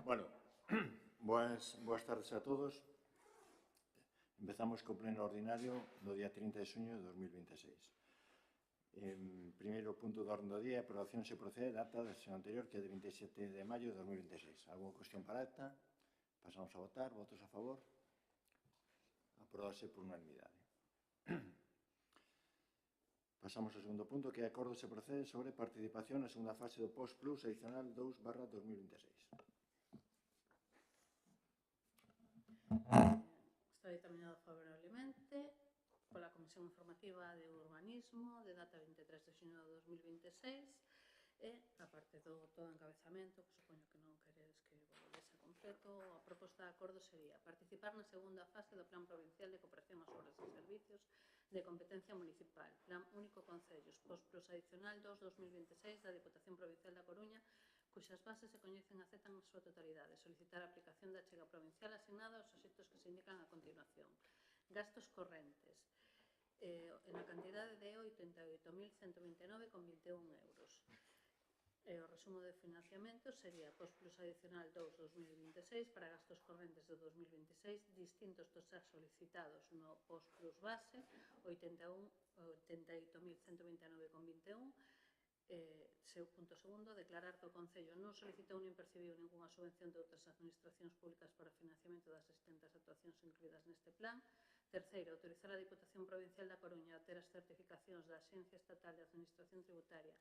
Bueno, boas tardes a todos. Empezamos co pleno ordinario do día 30 de xuño de 2026. Primeiro punto do orden do día, aprobación se procede da acta da sesión anterior, que é de 27 de maio de 2026. Alguna cuestión para a acta? Pasamos a votar. Votos a favor? Aprobase por unanimidade. Pasamos ao segundo punto, que é acordo se procede sobre participación na segunda fase do POS Plus adicional 2/2026. Está determinado favorablemente pola Comisión Informativa de Urbanismo de data 23 de xuño de 2026 e, a parte do todo encabezamento, que supoño que non queredes que volvese completo, a proposta de acordo sería participar na segunda fase do Plan Provincial de Cooperación ás Obras e Servicios de competencia municipal, Plan Único Concellos, POS Plus Adicional 2/2026 da Diputación Provincial da Coruña, cuxas bases se coñecen e aceptan na súa totalidade. Solicitar a aplicación da achega provincial asignada aos obxectos que se indican a continuación. Gastos correntes, na cantidade de 88.129,21 euros. O resumo de financiamento sería POS Plus Adicional 2/2026 para gastos correntes de 2026 distintos dos xa solicitados no POS Plus Base 88.129,21. Seu punto segundo, declarar que o Concello non solicitou nin percibiu ninguna subvención de outras administracións públicas para o financiamento das existentes actuacións incluídas neste plan. Terceiro, autorizar a Diputación Provincial da Coruña a ter as certificacións da Axencia Estatal de Administración Tributaria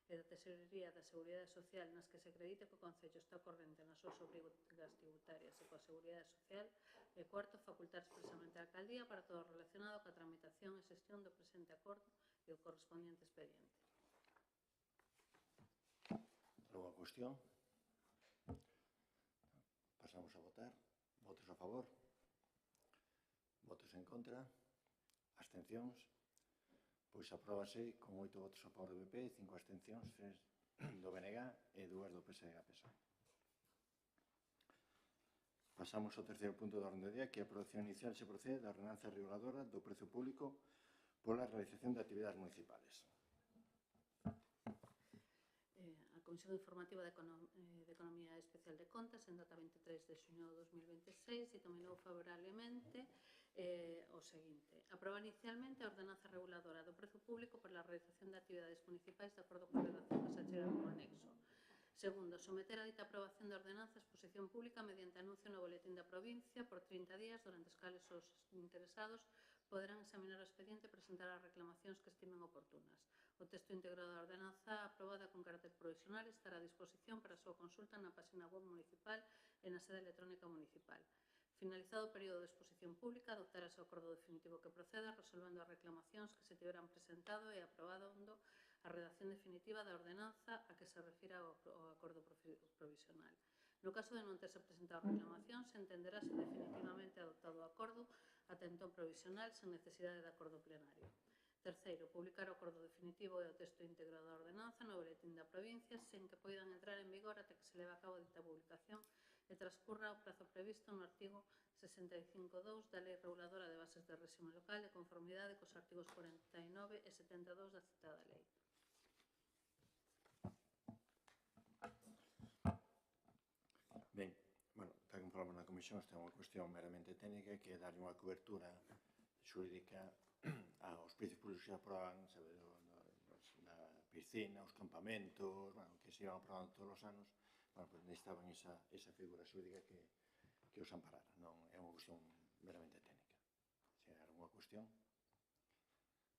e da Tesorería da Seguridade Social nas que se acredite que o Concello está corrente nas súas obrigas tributarias e coa Seguridade Social. E cuarto, facultar expresamente a Alcaldía para todo relacionado coa tramitación e xestión do presente acordo e o correspondiente expediente. Alguna cuestión? Pasamos a votar. Votos a favor? Votos en contra? Abstencións? Pois apróbase con 8 votos a favor do PP, 5 abstencións, 3 do BNG e 2 do PSDG-PSOE. Pasamos ao terceiro punto do orden do día, que a aprobación inicial se procede da ordenanza reguladora do prezo público pola realización de actividades municipales. A Comisión Informativa de Economía Especial de Contas, en data 23 de xuño de 2026, dicaminou favorablemente o seguinte: aprobar inicialmente a ordenanza reguladora do prezo público por la realización de actividades municipais de acordo coa redacción que se achega como anexo. Segundo, someter a dita aprobación de ordenanza a exposición pública mediante anuncio no boletín da provincia por 30 días, durante os cales os interesados poderán examinar o expediente e presentar as reclamacións que estimen oportunas. O texto íntegro da ordenanza aprobada con carácter provisional estará a disposición para a súa consulta na página web municipal e na sede electrónica municipal. Finalizado o período de exposición pública, adoptarase o acordo definitivo que proceda, resolvendo as reclamacións que se tiveran presentado e aprobando a redacción definitiva da ordenanza a que se refira o acordo provisional. No caso de non terse presentado reclamacións, se entenderase definitivamente adoptado o acordo ata entón provisional sen necesidade de acordo plenario. Terceiro, publicar o acordo definitivo e o texto íntegro da ordenanza no boletín da provincia sen que poidan entrar en vigor até que se leve a cabo dita publicación e transcurra o prazo previsto no artigo 65.2 da Lei Reguladora de Bases de Réxime Local de conformidade cos artigos 49 e 72 da citada lei. Ben, bueno, tal como falamos na comisión, esta é unha cuestión meramente técnica que é darlle unha cobertura xurídica aos principios públicos que se aproban, sabe, na piscina, os campamentos, bueno, que se iban aprobando todos os anos, bueno, pues necesitaban esa figura xurídica que os amparara. Non é unha cuestión meramente técnica. Se hai alguna cuestión,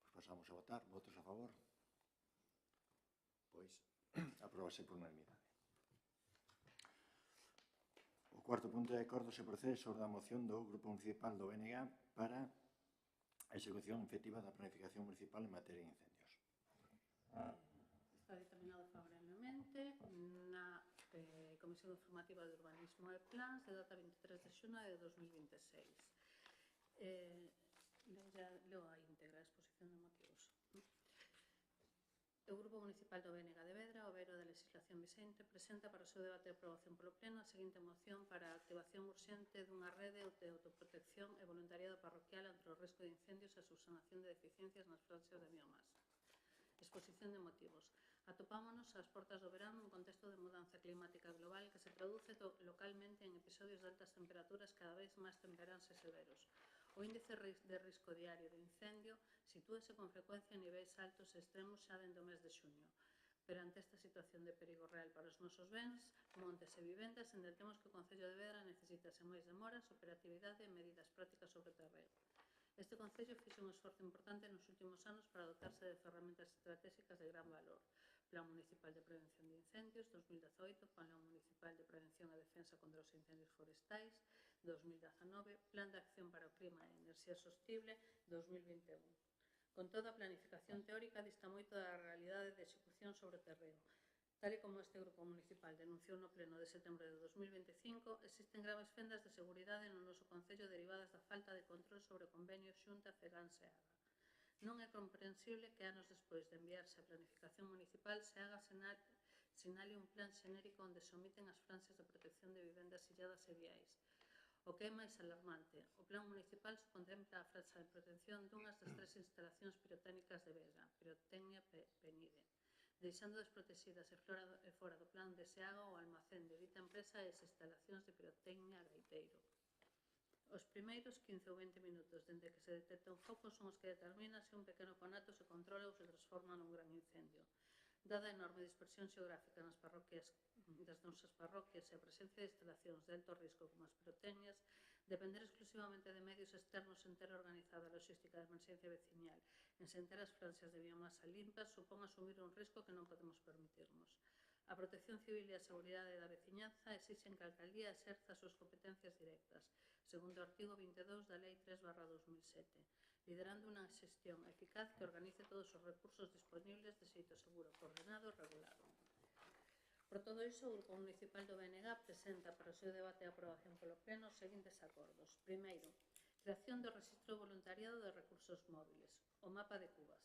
pues pasamos a votar. Votos a favor? Pois apróbase por unanimidade. O cuarto punto de acordo se procede sobre a moción do Grupo Municipal do BNG para a execución efectiva da planificación municipal en materia de incendios. Está determinado favorablemente na Comisión Informativa de Urbanismo e Plans de data 23 de xuño de 2026. Leo a íntegra a exposición de motivos. O Grupo Municipal do BNG de Vedra, ao beiro da legislación vixente, presenta para o seu debate e aprobación polo Pleno a seguinte moción para a activación urxente dunha rede de autoprotección e voluntariado parroquial ante o risco de incendios e a subsanación de deficiencias nas franxas de biomasa. Exposición de motivos. Atopámonos ás portas do verán nun contexto de mudanza climática global que se traduce localmente en episodios de altas temperaturas cada vez máis temperáns e severos. O índice de risco diario de incendio sitúese con frecuencia en niveis altos e extremos xa dende o mes de xuño. Perante esta situación de perigo real para os nosos bens, montes e vivendas, entendemos que o Concello de Vedra necesita sen máis demoras, operatividade e medidas prácticas sobre o terreo. Este Concello fixe un esforzo importante nos últimos anos para dotarse de ferramentas estratégicas de gran valor. Plan Municipal de Prevención de Incendios 2018, Plan Municipal de Prevención e Defensa contra os Incendios Forestais 2019, Plan de Acción para o Clima e Enerxía Sostible 2021. Con toda a planificación teórica dista moito da realidade de execución sobre o terreo. Tal e como este grupo municipal denunciou no pleno de setembro de 2025, existen graves fendas de seguridade no noso Concello derivadas da falta de control sobre o convenio Xunta Fegan-Seaga. Non é comprensible que anos despois de enviarse a planificación municipal se haga sinale un plan xenérico onde se omiten as franxas de protección de vivendas illadas e viais. O que é máis alarmante, o plan municipal contempla a franxa de protección dunhas das 3 instalacións pirotécnicas de Vedra, Pirotecnia Penide, deixando desprotegidas e fora do plan de Seaga o almacén de dita empresa e as instalacións de Pirotecnia Gaiteiro. Os primeiros 15 ou 20 minutos dende que se detecta un foco son os que determinan se un pequeno conato se controla ou se transforma nun gran incendio. Dada a enorme dispersión xeográfica nas parroquias das nosas parroquias e a presencia de instalacións de alto risco como as pirotecnias, depender exclusivamente de medios externos sen ter organizada a logística de emerxencia veciñal en sen ter as franxas de biomasa limpas supón asumir un risco que non podemos permitirnos. A protección civil e a seguridade da veciñanza exixen que a Alcaldía exerza as súas competencias directas, segundo o artigo 22 da Lei 3/2007, liderando unha xestión eficaz que organice todos os recursos disponibles de xeito seguro, coordenado e regulado. Por todo iso, o Grupo Municipal do BNG presenta para o seu debate e aprobación polo Pleno os seguintes acordos. Primeiro, creación do Rexistro Voluntariado de Recursos Móviles, o mapa de cubas.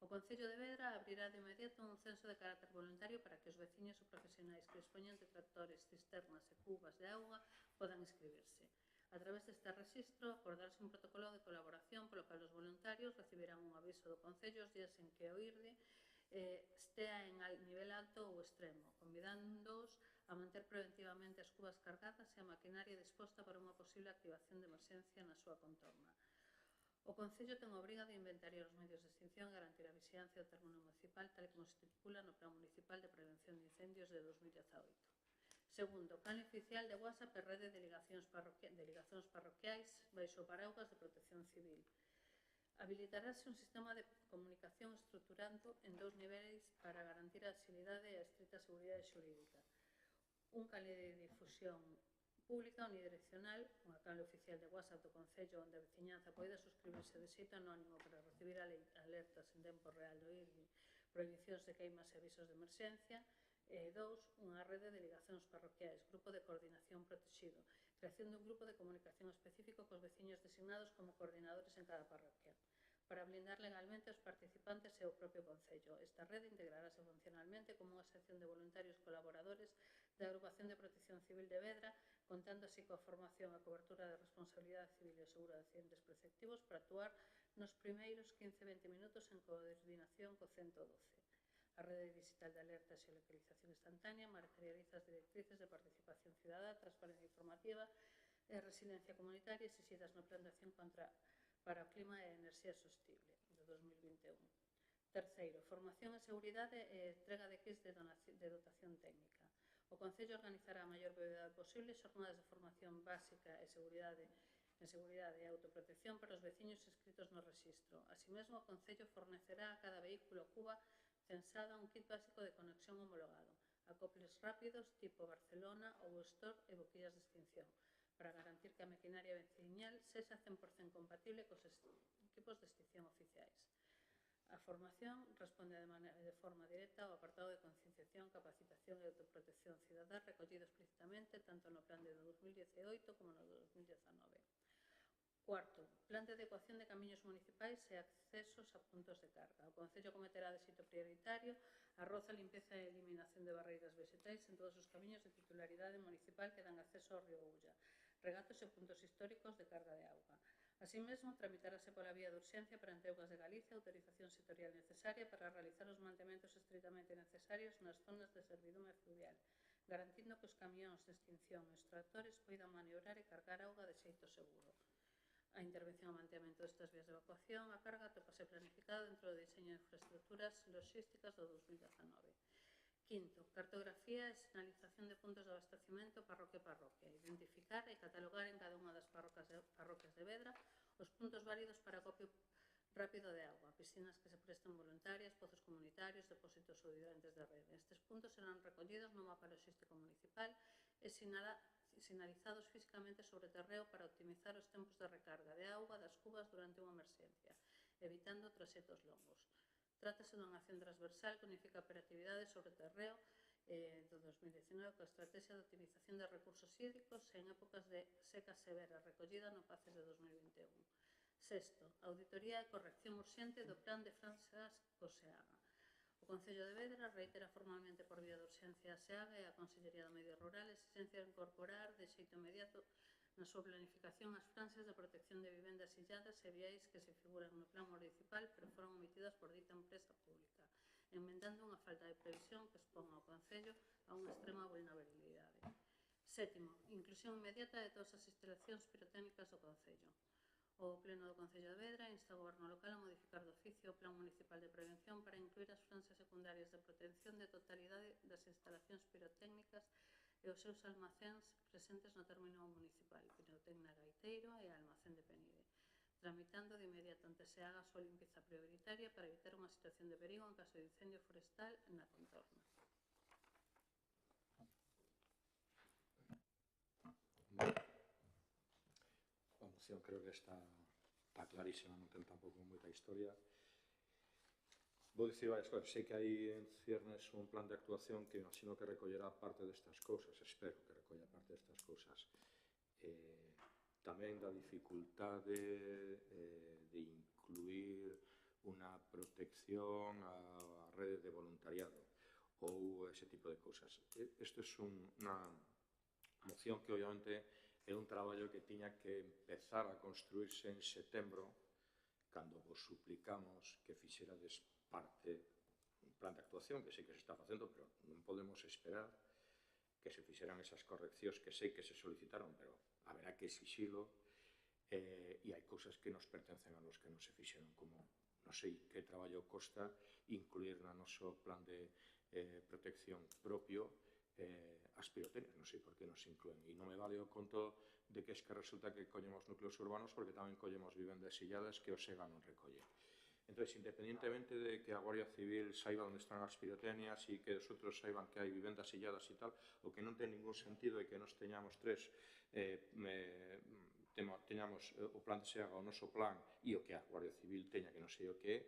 O Concello de Vedra abrirá de inmediato un censo de carácter voluntario para que os veciños ou profesionais que dispoñan de tractores, cisternas e cubas de auga podan inscribirse. A través deste rexistro, acordarse un protocolo de colaboración polo cal os voluntarios recibirán un aviso do Concello os días en que o IRDI estea en nivel alto ou extremo, convidándoos a manter preventivamente as cubas cargadas e a maquinaria disposta para unha posible activación de emerxencia na súa contorna. O Concello ten a obriga de inventariar os medios de extinción e garantir a vixilancia do término municipal tal como se estipula no Plan Municipal de Prevención de Incendios de 2018. Segundo, plan oficial de WhatsApp e rede de delegacións parroquiais baixo o paraugas de protección civil. Habilitarase un sistema de comunicación estruturando en 2 niveis para garantir a axilidade e a estrita seguridade xurídica. Un canle de difusión pública unidireccional, unha canle oficial de WhatsApp do Concello onde a veciñanza poida suscribirse de xeito anónimo para recibir alertas en tempo real do IRDI, prohibicións de queimas e avisos de emerxencia. E 2, unha rede de delegacións parroquiais, grupo de coordinación protegido, creación dun grupo de comunicación específico cos veciños designados como coordinadores en cada parroquia, para blindar legalmente os participantes e o propio Concello. Esta rede integrarase funcionalmente como unha sección de voluntarios colaboradores da Agrupación de Protección Civil de Vedra, contando así coa formación e cobertura de responsabilidade civil e o seguro de accidentes preceptivos para actuar nos primeiros 15-20 minutos en coordinación co 112. A rede digital de alertas e localización instantánea materializa as directrices de participación cidadá, transparencia informativa e resiliencia comunitaria exixidas no Plan de Acción para o Clima e Enerxía Sostible de 2021. Terceiro, formación e seguridade e entrega de kits de dotación técnica. O Concello organizará a maior brevidade posible xornadas de formación básica e seguridade e autoprotección para os veciños inscritos no rexistro. Así mesmo, o Concello fornecerá a cada vehículo cuba censada un kit básico de conexión homologado, acoples rápidos tipo Barcelona ou Store e boquillas de extinción, para garantir que a maquinaria veciñal sexa 100% compatible cos equipos de extinción oficiais. A formación responde de forma directa ao apartado de concienciación, capacitación e autoprotección cidadá recollido explícitamente tanto no plan de 2018 como no 2019. Cuarto, plan de adecuación de camiños municipais e accesos a puntos de carga. O Concello cometerá de xeito prioritario a roza, limpeza e eliminación de barreiras vegetais en todos os camiños de titularidade municipal que dan acceso ao río Ulla, regatos e puntos históricos de carga de auga. Asimismo, tramitarase pola vía de urxencia perante Augas de Galicia a autorización sectorial necesaria para realizar os mantementos estritamente necesarios nas zonas de servidume fluvial, garantindo que os camións de extinción e os tractores poidan maniobrar e cargar auga de xeito seguro. A intervención e mantemento destas vías de evacuación a carga atopase planificada dentro do diseño de infraestructuras logísticas do 2019. Quinto, cartografía e sinalización de puntos de abastecimento parroquia a parroquia. Identificar e catalogar en cada unha das parroquias de Vedra os puntos válidos para acopio rápido de agua, piscinas que se presten voluntarias, pozos comunitarios, depósitos ou hidrantes de rede. Estes puntos serán recollidos no mapa logístico municipal e sinalizados físicamente sobre terreo para optimizar os tempos de recarga de auga das cubas durante unha emerxencia, evitando traxetos longos. Trátase dunha acción transversal que unifica a operatividade sobre terreo do 2019 coa estrategia de optimización de recursos hídricos en épocas de seca severa recollida no PACES de 2021. Sexto, auditoría e corrección urxente do plan de franxas co SEAGA. O Concello de Vedra reitera formalmente por vía de urxencia a SEAGA e a Consellería do Medio Rural a exigencia de incorporar de xeito inmediato na súa planificación as franxas de protección de vivendas illadas e viais que se figuran no plan municipal pero foron omitidas por dita empresa pública, enmendando unha falta de previsión que expón ao Concello a unha extrema vulnerabilidade. Sétimo, inclusión inmediata de todas as instalacións pirotécnicas do Concello. O Pleno do Concello de Vedra insta ao Goberno local a modificar de oficio o Plan Municipal de Prevención para incluir as franxas secundarias de protección de totalidade das instalacións pirotécnicas e os seus almacéns presentes no término municipal, Pirotecnia Gaiteiro e Almacén de Penide, tramitando de inmediato ante se haga a súa limpieza prioritaria para evitar unha situación de perigo en caso de incendio forestal na contorna. A moción creo que está clarísima, non ten tampouco moita historia. Vou dicir varias cosas. Sei que hai en ciernes un plan de actuación que imagino que recollerá parte destas cousas, espero que recolla parte destas cousas. Tamén da dificultade de incluir unha protección á rede de voluntariado ou ese tipo de cousas. Isto é unha moción que obviamente é un traballo que tiña que empezar a construirse en setembro, cando vos suplicamos que fixerades parte un plan de actuación que sei que se está facendo, pero non podemos esperar que se fixeran esas correccións que sei que se solicitaron, pero haberá que exixilo, e hai cousas que nos pertencen a los que non se fixeron, como non sei que traballo costa incluir na noso plan de protección propio as pirotecnias, non sei por que nos incluen, e non me vale o conto de que es que resulta que collemos núcleos urbanos porque tamén collemos vivendas illadas que o SEGA non recolle. Entón, independientemente de que a Guardia Civil saiba onde están as pirotecnias e que os outros saiban que hai vivendas illadas e tal, o que non ten ningún sentido é que nos teñamos teñamos o plan de SEAGA, o noso plan, e o que a Guardia Civil teña, que non sei o que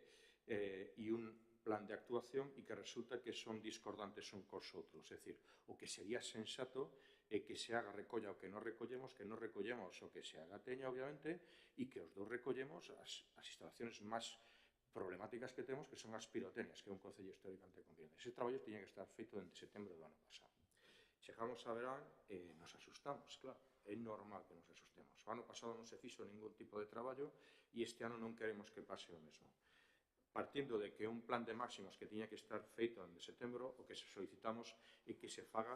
é, e un plan de actuación e que resulta que son discordantes un cos outros. É dicir, o que sería sensato é que SEAGA recolla o que non recollemos o que SEAGA teña, obviamente, e que os dous recollemos as instalaciones máis problemáticas que temos, que son as pirotecnias, que é un concello históricamente competente. Ese traballo tiña que estar feito dende setembro do ano pasado. Chegamos a verán e nos asustamos, claro. É normal que nos asustemos. O ano pasado non se fixo ningún tipo de traballo e este ano non queremos que pase o mesmo. Partindo de que un plan de máximos que tiña que estar feito en setembro, o que se solicitamos é que se faga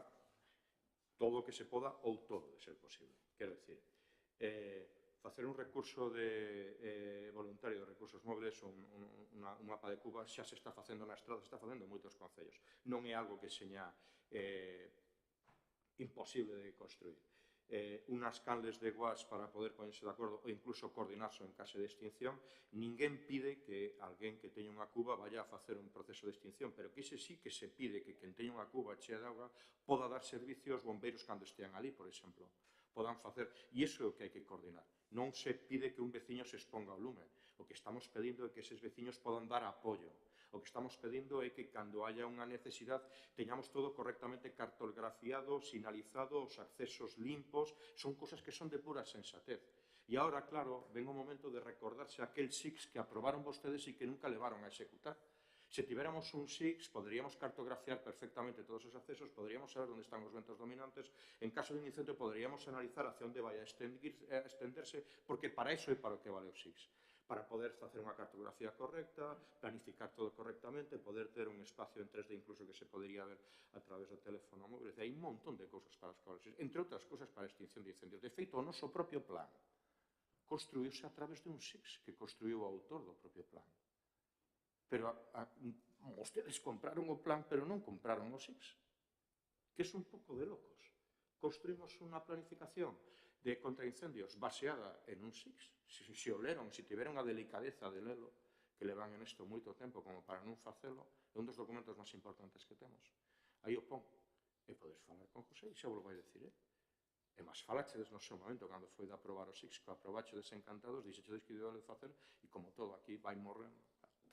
todo o que se poda ou todo, de ser posible. Quero dicir, facer un recurso de voluntario de recursos móviles, un mapa de cubas, xa se está facendo na estrada, se está facendo en moitos concellos. Non é algo que seña imposible de construir. Unhas canles de guas para poder ponerse de acordo ou incluso coordinarse en caso de extinción. Ninguén pide que alguén que teña unha cuba vaya a facer un proceso de extinción, pero que ese sí que se pide que quen teña unha cuba chea de auga poda dar servicio aos bombeiros cando estean ali, por exemplo. Podan facer, e iso é o que hai que coordinar. Non se pide que un veciño se exponga ao lume. O que estamos pedindo é que eses veciños podan dar apoio. O que estamos pedindo é que cando haya unha necesidade teñamos todo correctamente cartografiado, sinalizado, os accesos limpos. Son cosas que son de pura sensatez. E agora, claro, ven o momento de recordarse aquel SIX que aprobaron vostedes e que nunca levaron a executar. Se tiveramos un SIX, poderíamos cartografiar perfectamente todos os accesos, poderíamos saber onde están os ventos dominantes, en caso de un incendio poderíamos analizar hacia onde vai a estenderse, porque para iso é para o que vale o SIX, para poder facer unha cartografía correcta, planificar todo correctamente, poder ter un espacio en 3D incluso que se podería ver a través do teléfono móvil. Hai un montón de cousas para as cuales, entre outras cousas para a extinción de incendios. De feito, o noso propio plan construíuse a través de un SIX que construiu o autor do propio plan. Pero vostedes compraron o plan, pero non compraron o SIX, que é un pouco de locos. Construímos unha planificación de contraincendios baseada en un SIX. Se o leron, se tiveron a delicadeza de lelo, que levan en isto moito tempo como para non facelo, é un dos documentos máis importantes que temos. Aí o pon. E podes falar con José, e xa vos vai dicir, E máis falachedes no seu momento, cando foi de aprobar o SIX, que aprobachedes encantados, dixechedes que iba a facer, e como todo aquí vai morrendo,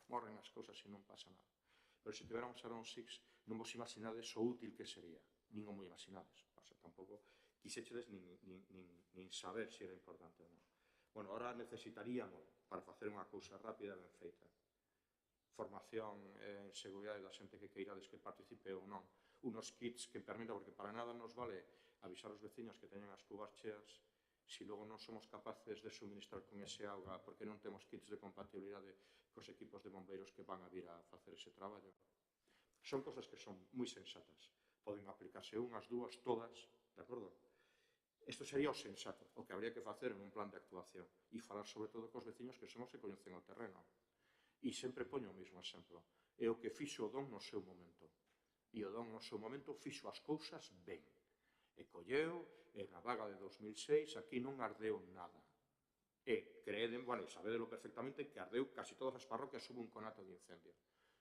morren as cousas e non pasa nada. Pero se tiveramos ahora un SIX, non vos imaginades o útil que sería, nin o moi imaginades. O sea, tampouco quixechedes nin saber se era importante ou non. Bueno, ahora necesitaríamos, para facer unha cousa rápida e ben feita, formación en seguridade da xente que queirades que participe ou non, unos kits que permitan, porque para nada nos vale avisar os veciños que teñen as cubas cheas se logo non somos capaces de suministrar con ese auga porque non temos kits de compatibilidade cos equipos de bombeiros que van a vir a facer ese traballo. Son cosas que son moi sensatas. Poden aplicarse unhas, dúas, todas, de acordo? Isto sería o sensato, o que habría que facer en un plan de actuación e falar sobre todo cos veciños que son os que coñecen o terreno. E sempre poño o mesmo exemplo. É o que fixo o Don no seu momento. E o Don no seu momento fixo as cousas ben. E colleu, e na vaga de 2006 aquí non ardeu nada. E creeden, bueno, sabedelo perfectamente, que ardeu casi todas as parroquias hubo un conato de incendio.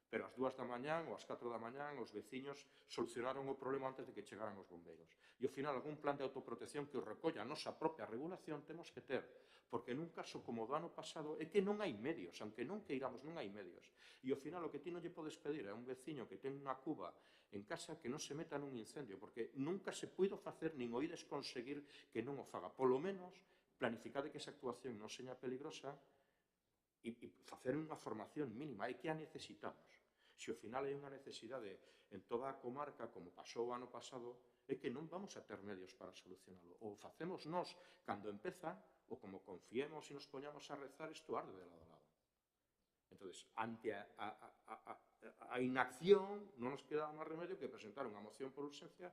Pero ás 2 da mañán ou ás 4 da mañán os veciños solucionaron o problema antes de que chegaran os bombeiros. E ao final, algún plan de autoprotección que os recolla a nosa propia regulación temos que ter, porque nun caso como o do ano pasado é que non hai medios, aunque non queiramos, non hai medios. E ao final o que ti non lle podes pedir a un veciño que ten unha cuba en casa que non se meta nun incendio, porque nunca se puido facer nin oídes conseguir que non o faga. Polo menos, planificade que esa actuación non seña peligrosa e facer unha formación mínima, é que a necesitamos. Se ao final hai unha necesidade en toda a comarca, como pasou o ano pasado, é que non vamos a ter medios para solucionarlo. Ou facemos nós cando empeza, ou como confiemos e nos poñamos a rezar, isto arde de lado a lado. Entón, ante a inacción, non nos queda máis remedio que presentar unha moción por urxencia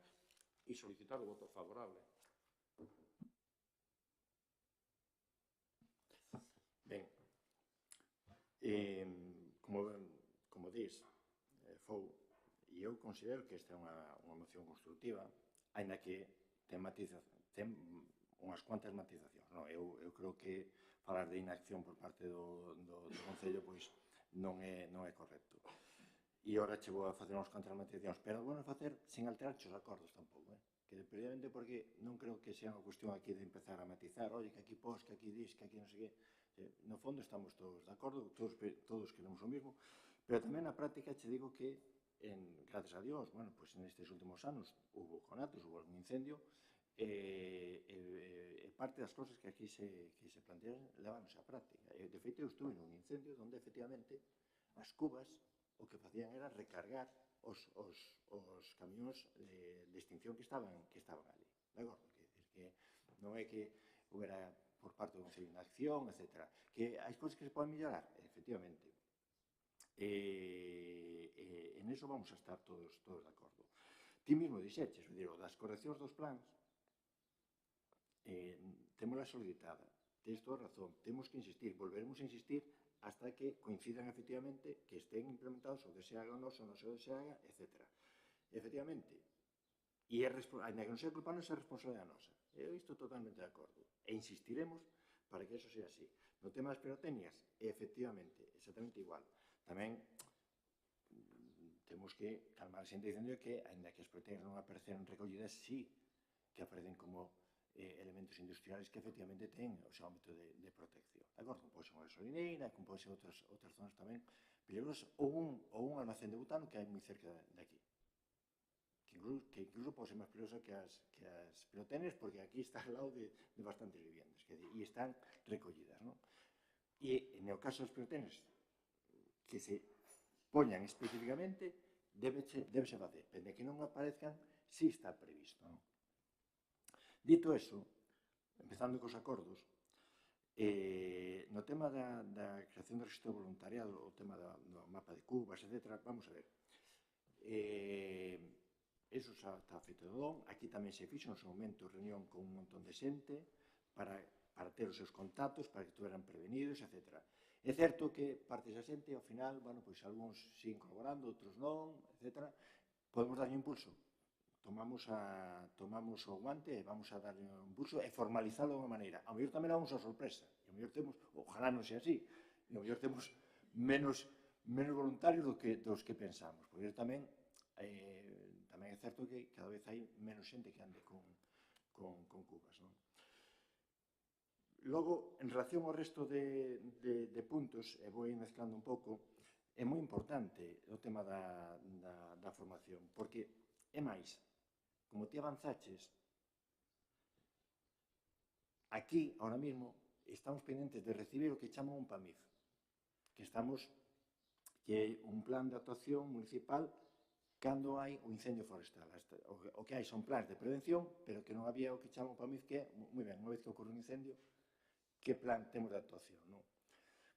e solicitar o voto favorable. Ben, como dis, Fou, e eu considero que esta é unha moción constructiva, aínda que ten unhas cuantas matizacións. Eu creo que falar de inacción por parte do Concello pois non é correcto. E ora che vou a facer unhas cuantas matizacións, pero vou a facer sin alterar os acordos tampouco, que previamente porque non creo que sea unha cuestión aquí de empezar a matizar, oye, que aquí pos, que aquí dis, que aquí non sei que. No fondo estamos todos de acordo, todos queremos o mismo, pero tamén na práctica che digo que, gracias a Dios, bueno, pues nestes últimos anos hubo conatos, hubo algún incendio, e parte das cousas que aquí se plantean levándose a práctica. De feito, eu estuve nun incendio onde, efectivamente, as cubas o que facían era recargar os camións de extinción que estaban ali. De acordo? Que non é que houbera por parte do Concello de Acción, etc. Que hai cousas que se poden mellorar, efectivamente. En eso vamos a estar todos de acordo. Ti mesmo dixeches, das correccións dos plans, temos a solicitada, tens toda razón, temos que insistir, volveremos a insistir hasta que coincidan efectivamente que estén implementados o DSH ou non o noso DSH, etc. Efectivamente, e ainda que non sea culpa nosa, é responsabilidade nosa. Eu estou totalmente de acordo. E insistiremos para que eso sea así. No tema das pirotecnias, efectivamente, exactamente igual. Tamén temos que calmar a xente dicendo que, ainda que as pirotecnias non apareceran recollidas, sí que aparecen como elementos industriales que efectivamente ten o seu ámbito de protección. De acordo? Como pode ser unha gasolineira, como pode ser outras zonas tamén peligrosas, ou un almacén de butano que hai moi cerca de aquí. Que incluso pode ser máis peligrosa que as pirotecnias, porque aquí está ao lado de bastantes viviendas, e están recollidas, non? E, no caso das pirotecnias, que se poñan especificamente, débese facer, dende que non aparezcan, si está previsto. Dito eso, empezando cos acordos, no tema da creación do registro de voluntariado, o tema do mapa de cubas, etc., vamos a ver. Eso xa está feito de don. Aquí tamén se fixo no seu momento reunión con un montón de xente para ter os seus contactos, para que estuveran prevenidos, etc. É certo que parte desa xente, ao final, bueno, pois algúns siguen colaborando, outros non, etc. Podemos darlle impulso. Tomamos o guante e vamos a darlle un impulso e formalizalo de unha maneira. A mellor tamén damos a sorpresa. E a mellor temos, ojalá non sea así, e a mellor temos menos voluntarios dos que pensamos. Porque tamén é certo que cada vez hai menos xente que ande con cubas. Logo, en relación ao resto de puntos, e vou mezclando un pouco, é moi importante o tema da formación, porque é máis, como ti avanzaches, aquí, ahora mismo, estamos pendentes de recibir o que chaman un PAMIF, que é un plan de actuación municipal cando hai un incendio forestal. O que hai son plans de prevención, pero que non había o que chaman un PAMIF, que é, moi ben, unha vez que ocorre un incendio, que plan temos de actuación, non?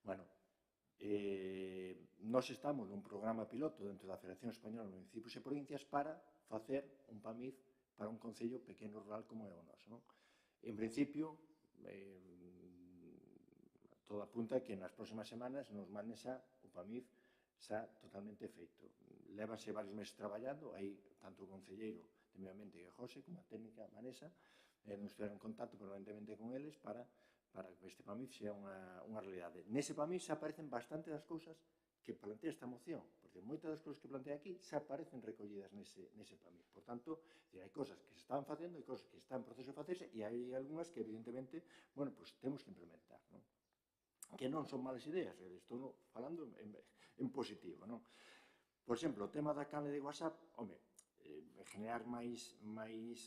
Bueno, nós estamos nun programa piloto dentro da Federación Española de Municipios e Provincias para facer un PAMIF para un concello pequeno rural como é o noso, non? En principio, todo apunta que nas próximas semanas nos manden xa o PAMIF xa totalmente feito. Lévase varios meses traballando, aí tanto o concelleiro de Medio Ambiente que José, como a técnica Vanessa, nos estiveron en contacto permanentemente con eles para que este PAMIF sea unha realidade. Nese PAMIF xa aparecen bastante das cousas que plantea esta moción, porque moitas das cousas que plantea aquí xa aparecen recollidas nese PAMIF. Por tanto, hai cousas que se están facendo, hai cousas que están en proceso de facerse, e hai algunhas que, evidentemente, bueno, pues temos que implementar, non? Que non son malas ideas, estou falando en positivo, non? Por exemplo, o tema da canle de WhatsApp, home, generar máis,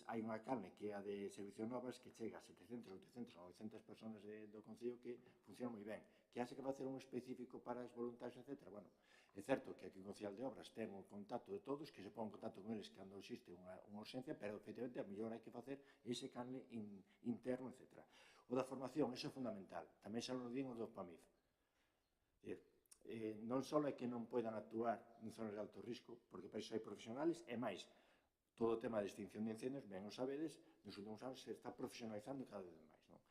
hai unha canle que é a de Servicios Novas que chega a 700, 800, 900 personas do Concello que funciona moi ben. Que haxe que facer un específico para os voluntarios, etc. Bueno, é certo que aquí o Concello de Obras ten o contacto de todos, que se pon en contacto con eles cando existe unha urxencia, pero, efectivamente, a mellor hai que facer ese canle interno, etc. O da formación, iso é fundamental. Tamén xa nos din o do PAMIF. Non só é que non poidan actuar en zonas de alto risco, porque para iso hai profesionales, e máis, todo o tema de extinción de incendios, ben o sabedes, nos últimos anos se está profesionalizando cada vez máis, non?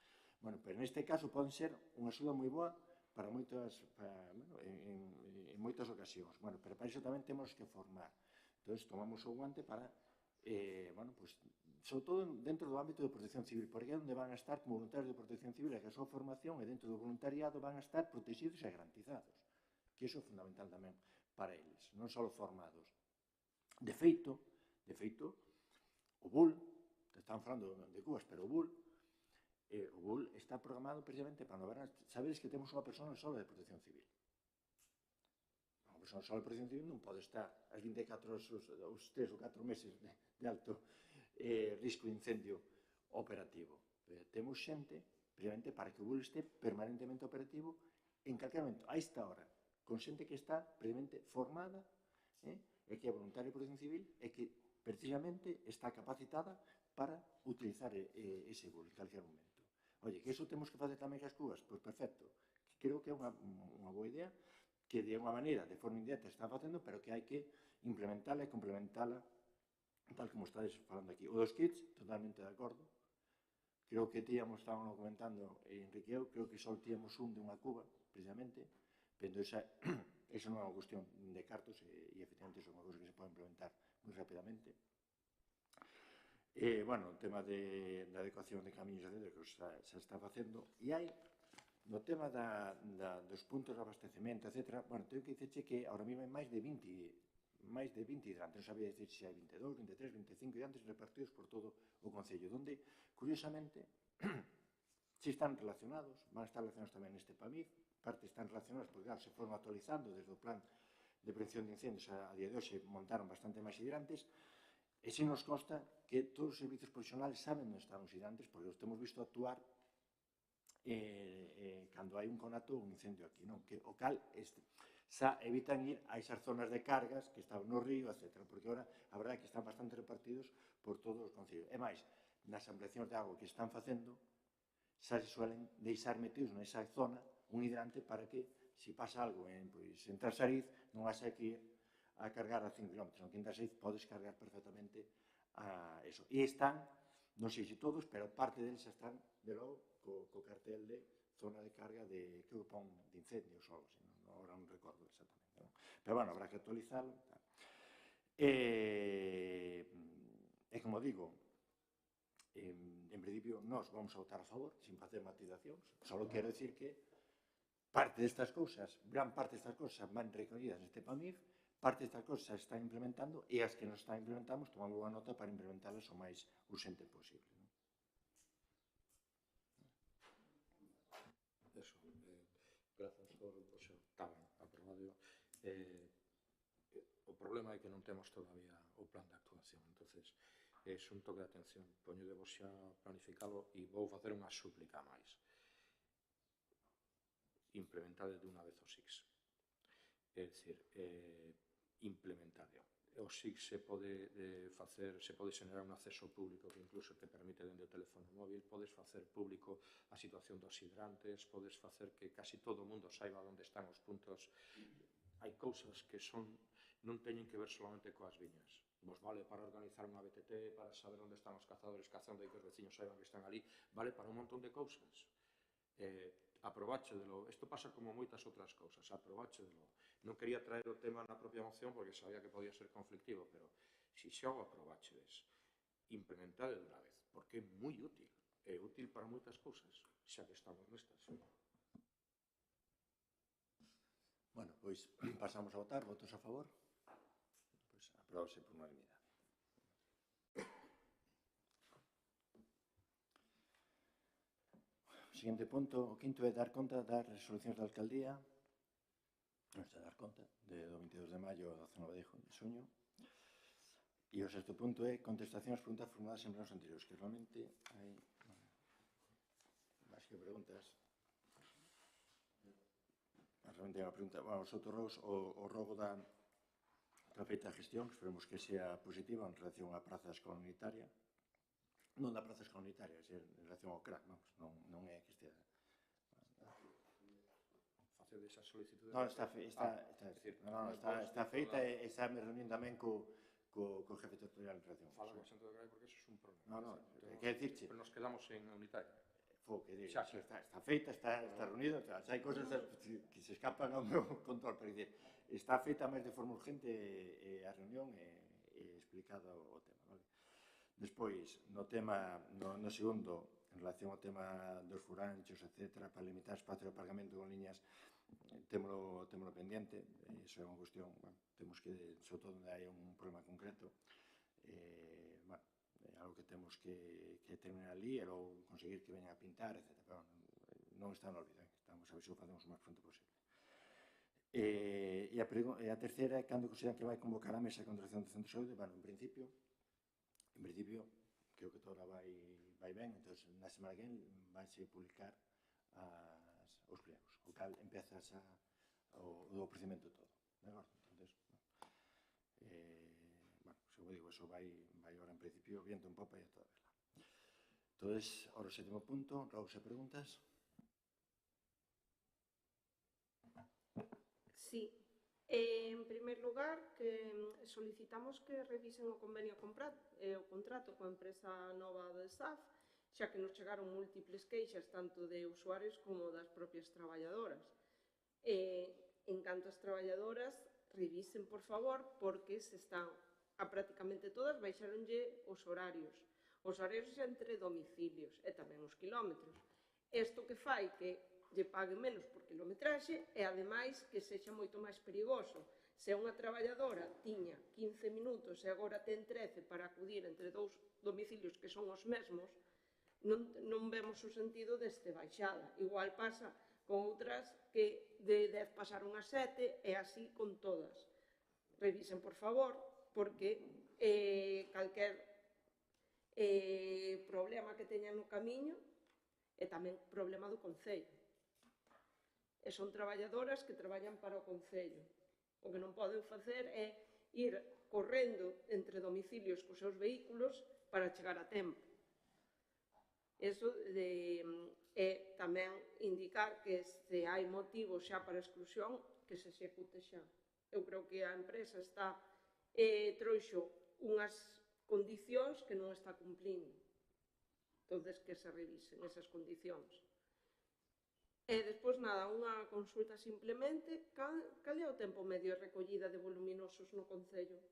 Bueno, pero neste caso poden ser unha axuda moi boa para moitas, en moitas ocasións. Bueno, pero para iso tamén temos que formar. Entón, tomamos o guante para, bueno, pues, sobre todo dentro do ámbito de protección civil, porque é onde van a estar como voluntarios de protección civil, e que a súa formación e dentro do voluntariado van a estar protegidos e garantizados, que iso é fundamental tamén para eles, non só formados. De feito, o BUL, están falando de cubas, pero o BUL está programado precisamente para no verán. Sabedes que temos unha persona sola de protección civil. Unha persona sola de protección civil non pode estar as 24 horas, os 3 ou 4 meses de alto risco de incendio operativo. Temos xente, precisamente, para que o BUL este permanentemente operativo en calquer momento, a esta hora, con xente que está previamente formada, e que é voluntaria de protección civil, e que precisamente está capacitada para utilizar ese BUL en calquer momento. Oye, que iso temos que facer tamén cas cubas? Pois perfecto. Creo que é unha boa idea, que de unha maneira, de forma indirecta, está facendo, pero que hai que implementala e complementala tal como estades falando aquí. O dos kits, totalmente de acordo. Creo que estábamos comentando, Enrique e eu, creo que só tíamos un de unha cuba, precisamente, pero iso non é unha cuestión de cartos e efectivamente iso é unha cousa que se pode implementar moi rapidamente. Bueno, o tema da adecuación de camiños, etc., que se está facendo. E hai, no tema dos puntos de abastecemento, etc., bueno, tengo que dicirche que ahora mesmo hai máis de 20 hidrantes, non sabía dicir se hai 22, 23, 25 hidrantes repartidos por todo o Concello, donde, curiosamente, si están relacionados, van a estar relacionados tamén neste PAMIF, parte están relacionadas porque, claro, se foron actualizando desde o plan de prevención de incendios a día de hoxe, montaron bastante máis hidrantes, e si nos consta que todos os servicios profesionales saben onde están os hidrantes, porque os temos visto actuar cando hai un conato ou un incendio aquí, non? Que o cal, evitan ir a esas zonas de cargas que estaban no río, etc. Porque ahora, a verdade é que están bastante repartidos por todos os concellos. E máis, nas ampliacións de agua que están facendo, xa se suelen deixar metidos nesa zona un hidrante para que, se pasa algo en Trasariz, non haxa que ir a cargar a 5 km. En Trasariz podes cargar perfectamente a eso. E están, non sei se todos, pero parte deles están, de logo, co cartel de zona de carga de, que pon de incendios ou algo así, agora non recordo exactamente. Non? Pero, bueno, habrá que actualizarlo. E como digo, en principio, nós vamos a votar a favor, sin facer matizacións. Só quero decir que parte destas cousas, gran parte destas cousas van recollidas neste PAMIF, parte destas cousas se están implementando e as que non están implementamos tomamos boa nota para implementarlas o máis urgente posible. Non? Eso, grazas por eso, está ben, aprobado. O problema é que non temos todavía o plan de actuación, entonces é un toque de atención, poño de vos xa planificalo e vou facer unha súplica máis. Implementade de unha vez o SIX. É dicir, implementade. O SIX se pode facer, se pode xenerar un acceso público que incluso te permite dende o teléfono móvil, podes facer público a situación dos hidrantes, podes facer que casi todo o mundo saiba onde están os puntos. Hai cousas que non teñen que ver solamente coas viñas. Vos vale para organizar unha BTT, para saber onde están os cazadores cazando e que os veciños saiban que están ali, vale para un montón de cousas. Aprobáchedelo. Isto pasa como moitas outras cousas, aprobáchedelo. Non quería traer o tema na propia moción porque sabía que podía ser conflictivo, pero se xa o aprobáchedes, implementade de unha vez, porque é moi útil. É útil para moitas cousas, xa que estamos nestas. Bueno, pois pasamos a votar. Votos a favor? Pois aprobase por unanimidade. O seguinte punto, o quinto é dar conta das resolucións da alcaldía, non está dar conta, do 22 de maio ao 19 de xuño. E o sexto punto é contestación ás preguntas formuladas en plenos anteriores, que realmente hai máis que preguntas. Realmente hai unha pregunta, bueno, os outros rogos, o rogo da feita gestión, esperemos que sea positiva en relación á praza escola unitaria, non da praza escola unitaria, en relación ao CRAC, non é que estea... Facer esa solicitude... Non, está feita e está me reunindo tamén co jefe territorial en relación. Fala con a xente do CRAC porque eso é un problema. Non, quer dicirche... Pero nos quedamos en unitaria. Que digo, está feita, está reunido, hai cousas que se escapan ao meu control, pero dicir, está feita máis de forma urgente a reunión e explicado o tema, vale? Despois, no segundo, en relación ao tema dos furanchos, etc., para limitar espacio de aparcamento con liñas, témolo pendiente, iso é unha cuestión, temos que, sobre todo onde hai un problema concreto, é algo que temos que terminar ali e logo conseguir que veñan a pintar, etc. Pero non está no olvido, estamos a ver se o facemos o máis pronto posible. E a terceira é cando consideran que vai convocar a mesa de contratación do centro de saúde. Bueno, en principio, creo que toda vai ben, entón, na semana que vem vanse publicar os pliegos, o cal empeza xa o procedimento todo, de acordo? Entón, como digo, eso vai agora en principio viento en popa e a toda vela. Entón, ahora o sétimo punto, rogos e preguntas. Sí. En primer lugar, que solicitamos que revisen o convenio o contrato coa empresa nova de SAF, xa que nos chegaron múltiples queixas tanto de usuarios como das propias traballadoras. En canto as traballadoras, revisen, por favor, porque se están a prácticamente todas baixaronlle os horarios entre domicilios e tamén os quilómetros. Isto que fai que lle pague menos por kilometraxe e, ademais, que sexa moito máis perigoso. Se unha traballadora tiña 15 minutos e agora ten 13 para acudir entre dous domicilios que son os mesmos, non vemos o sentido deste baixada. Igual pasa con outras que de 10 pasaron a 7 e así con todas. Revisen, por favor, porque calquer problema que teñan no camiño é tamén problema do Concello. e son traballadoras que traballan para o Concello. O que non poden facer é ir correndo entre domicilios cos seus vehículos para chegar a tempo. Iso é tamén indicar que se hai motivos xa para exclusión, que se execute xa. Eu creo que a empresa trouxo unhas condicións que non está cumplindo. Entonces, que se revisen esas condicións. E despois, nada, unha consulta simplemente. Cal é o tempo medio de recollida de voluminosos no Concello?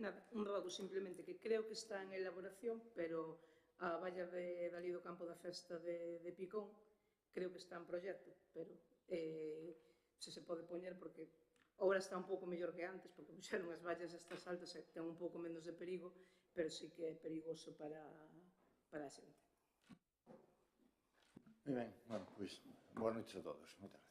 Nada, un rogo simplemente que creo que está en elaboración, pero a valla dali do campo da festa de Picón creo que está en proxecto, pero se pode poñer porque agora está un pouco mellor que antes, porque puxeron as vallas estas altas e ten un pouco menos de perigo, pero sí que é perigoso para a xente. Moi ben, bueno, pois, boas noites a todos. Moitas